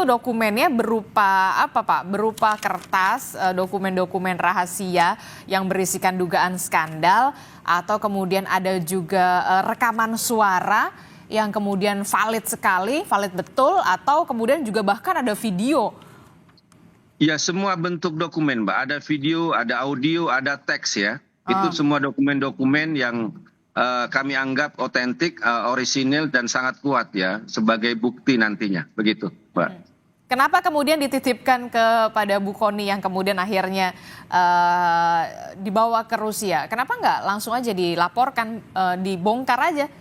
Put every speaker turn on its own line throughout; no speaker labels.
itu dokumennya berupa apa Pak? Berupa kertas, dokumen-dokumen rahasia yang berisikan dugaan skandal, atau kemudian ada juga rekaman suara yang kemudian valid sekali, valid betul, atau kemudian juga bahkan ada video.
Ya, semua bentuk dokumen, Mbak. Ada video, ada audio, ada teks ya. Itu semua dokumen-dokumen yang kami anggap otentik, orisinil, dan sangat kuat ya sebagai bukti nantinya. Begitu, Mbak.
Kenapa kemudian dititipkan kepada Bu Kony yang kemudian akhirnya dibawa ke Rusia? Kenapa nggak langsung aja dilaporkan, dibongkar aja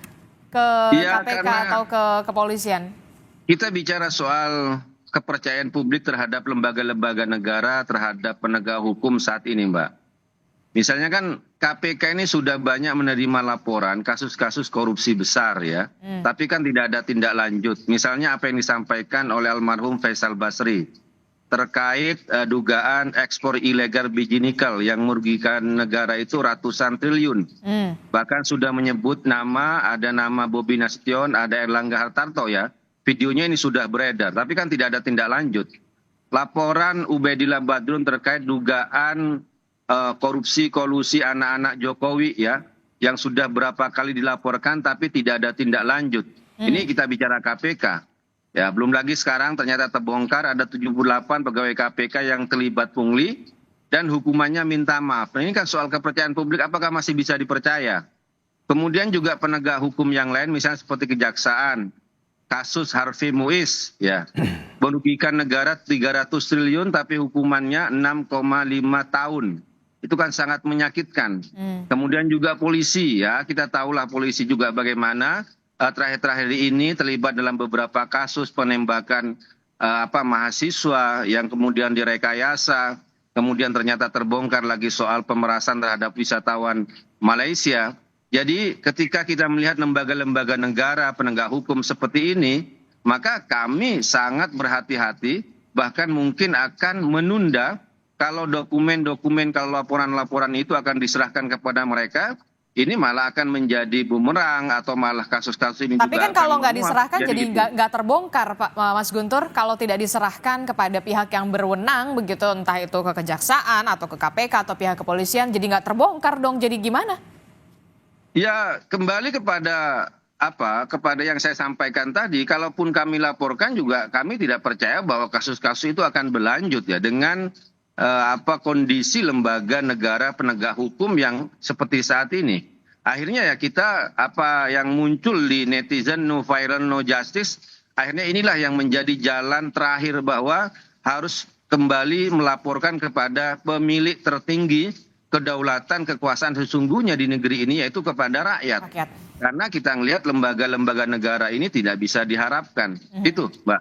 ke KPK atau ke kepolisian?
Kita bicara soal kepercayaan publik terhadap lembaga-lembaga negara, terhadap penegak hukum saat ini, Mbak. Misalnya kan KPK ini sudah banyak menerima laporan kasus-kasus korupsi besar ya, tapi kan tidak ada tindak lanjut. Misalnya apa yang disampaikan oleh almarhum Faisal Basri terkait dugaan ekspor ilegal biji nikel yang merugikan negara itu ratusan triliun. Bahkan sudah menyebut ada nama Bobi Nasution, ada Erlangga Hartarto ya. Videonya ini sudah beredar, tapi kan tidak ada tindak lanjut. Laporan Ubedillah Badrun terkait dugaan korupsi kolusi anak-anak Jokowi ya, yang sudah berapa kali dilaporkan tapi tidak ada tindak lanjut. Ini kita bicara KPK. Ya, belum lagi sekarang ternyata terbongkar ada 78 pegawai KPK yang terlibat pungli dan hukumannya minta maaf. Nah, ini kan soal kepercayaan publik, apakah masih bisa dipercaya? Kemudian juga penegak hukum yang lain misalnya seperti kejaksaan. Kasus Harvey Muiz ya, merugikan negara 300 triliun tapi hukumannya 6,5 tahun. Itu kan sangat menyakitkan. Kemudian juga polisi ya, kita tahulah polisi juga bagaimana terakhir-terakhir ini terlibat dalam beberapa kasus penembakan mahasiswa yang kemudian direkayasa, kemudian ternyata terbongkar lagi soal pemerasan terhadap wisatawan Malaysia. Jadi ketika kita melihat lembaga-lembaga negara penegak hukum seperti ini, maka kami sangat berhati-hati, bahkan mungkin akan menunda kalau dokumen-dokumen, kalau laporan-laporan itu akan diserahkan kepada mereka, ini malah akan menjadi bumerang atau malah kasus-kasus ini.
Tapi kan kalau nggak diserahkan jadi nggak terbongkar, Pak Mas Guntur, kalau tidak diserahkan kepada pihak yang berwenang begitu, entah itu ke kejaksaan atau ke KPK atau pihak kepolisian, jadi nggak terbongkar dong, jadi gimana?
Ya, kembali kepada kepada yang saya sampaikan tadi, kalaupun kami laporkan juga kami tidak percaya bahwa kasus-kasus itu akan berlanjut ya dengan kondisi lembaga negara penegak hukum yang seperti saat ini. Akhirnya ya kita yang muncul di netizen no viral no justice, akhirnya inilah yang menjadi jalan terakhir bahwa harus kembali melaporkan kepada pemilik tertinggi kedaulatan kekuasaan sesungguhnya di negeri ini, yaitu kepada rakyat. Karena kita melihat lembaga-lembaga negara ini tidak bisa diharapkan. Itu, Mbak.